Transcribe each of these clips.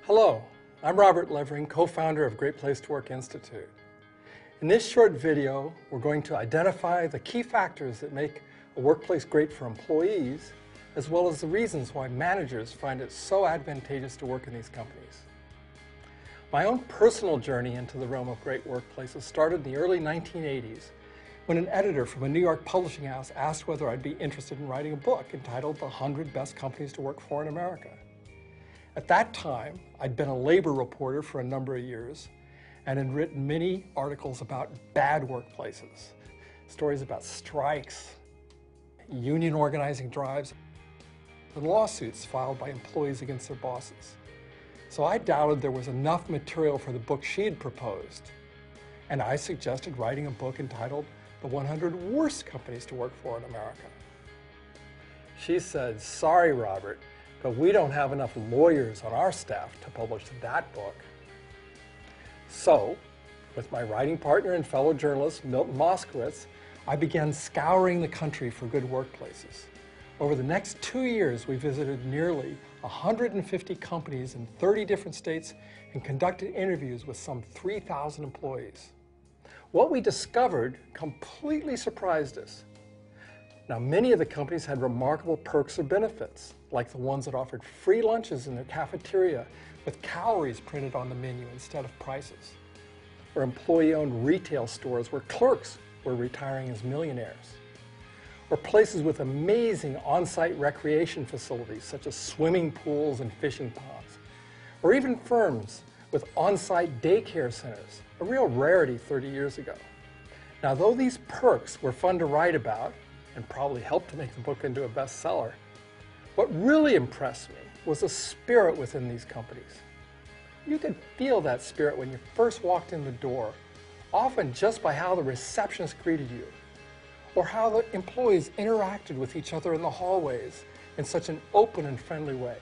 Hello, I'm Robert Levering, co-founder of Great Place to Work Institute. In this short video, we're going to identify the key factors that make a workplace great for employees, as well as the reasons why managers find it so advantageous to work in these companies. My own personal journey into the realm of great workplaces started in the early 1980s when an editor from a New York publishing house asked whether I'd be interested in writing a book entitled The 100 Best Companies to Work For in America. At that time, I'd been a labor reporter for a number of years and had written many articles about bad workplaces, stories about strikes, union organizing drives, and lawsuits filed by employees against their bosses. So I doubted there was enough material for the book she had proposed, and I suggested writing a book entitled The 100 Worst Companies to Work For in America. She said, "Sorry, Robert, but we don't have enough lawyers on our staff to publish that book." So, with my writing partner and fellow journalist, Milton Moskowitz, I began scouring the country for good workplaces. Over the next 2 years, we visited nearly 150 companies in 30 different states and conducted interviews with some 3,000 employees. What we discovered completely surprised us. Now, many of the companies had remarkable perks or benefits, like the ones that offered free lunches in their cafeteria with calories printed on the menu instead of prices, or employee-owned retail stores where clerks were retiring as millionaires, or places with amazing on-site recreation facilities such as swimming pools and fishing ponds, or even firms with on-site daycare centers, a real rarity 30 years ago. Now, though these perks were fun to write about and probably helped to make the book into a bestseller, what really impressed me was the spirit within these companies. You could feel that spirit when you first walked in the door, often just by how the receptionist greeted you, or how the employees interacted with each other in the hallways in such an open and friendly way.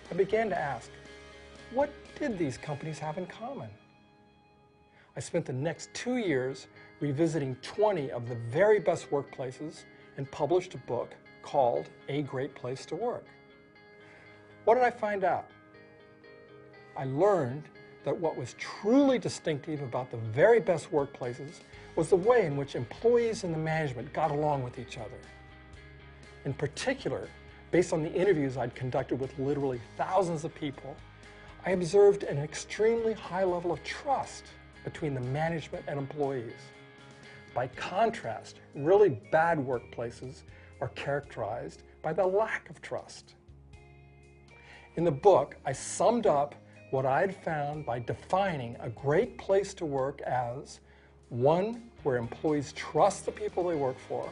I began to ask, what did these companies have in common? I spent the next 2 years revisiting 20 of the very best workplaces and published a book called A Great Place to Work. What did I find out? I learned that what was truly distinctive about the very best workplaces was the way in which employees and the management got along with each other. In particular, based on the interviews I'd conducted with literally thousands of people, I observed an extremely high level of trust between the management and employees. By contrast, really bad workplaces are characterized by the lack of trust. In the book, I summed up what I had found by defining a great place to work as one where employees trust the people they work for,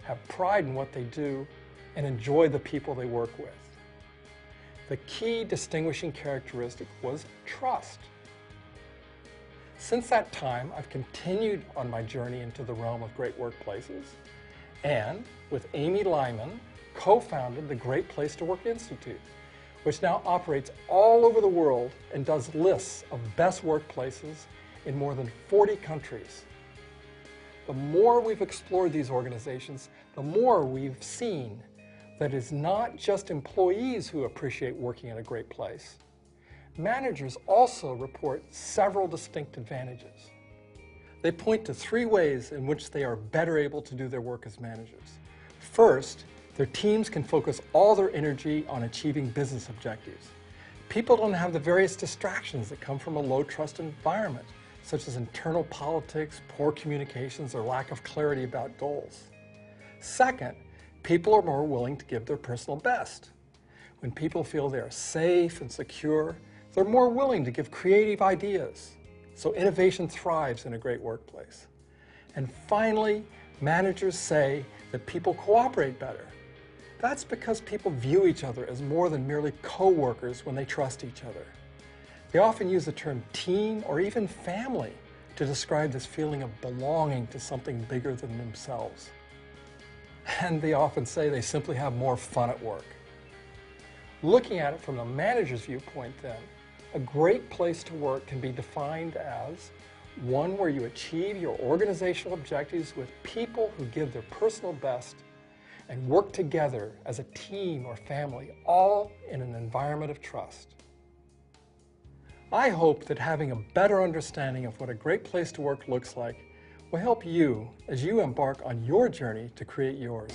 have pride in what they do, and enjoy the people they work with. The key distinguishing characteristic was trust. Since that time, I've continued on my journey into the realm of great workplaces and, with Amy Lyman, co-founded the Great Place to Work Institute, which now operates all over the world and does lists of best workplaces in more than 40 countries. The more we've explored these organizations, the more we've seen that it's not just employees who appreciate working in a great place. Managers also report several distinct advantages. They point to 3 ways in which they are better able to do their work as managers. First, their teams can focus all their energy on achieving business objectives. People don't have the various distractions that come from a low-trust environment, such as internal politics, poor communications, or lack of clarity about goals. Second, people are more willing to give their personal best. When people feel they are safe and secure, they're more willing to give creative ideas. So innovation thrives in a great workplace. And finally, managers say that people cooperate better. That's because people view each other as more than merely co-workers when they trust each other. They often use the term team or even family to describe this feeling of belonging to something bigger than themselves. And they often say they simply have more fun at work. Looking at it from the manager's viewpoint then, a great place to work can be defined as one where you achieve your organizational objectives with people who give their personal best and work together as a team or family, all in an environment of trust. I hope that having a better understanding of what a great place to work looks like will help you as you embark on your journey to create yours.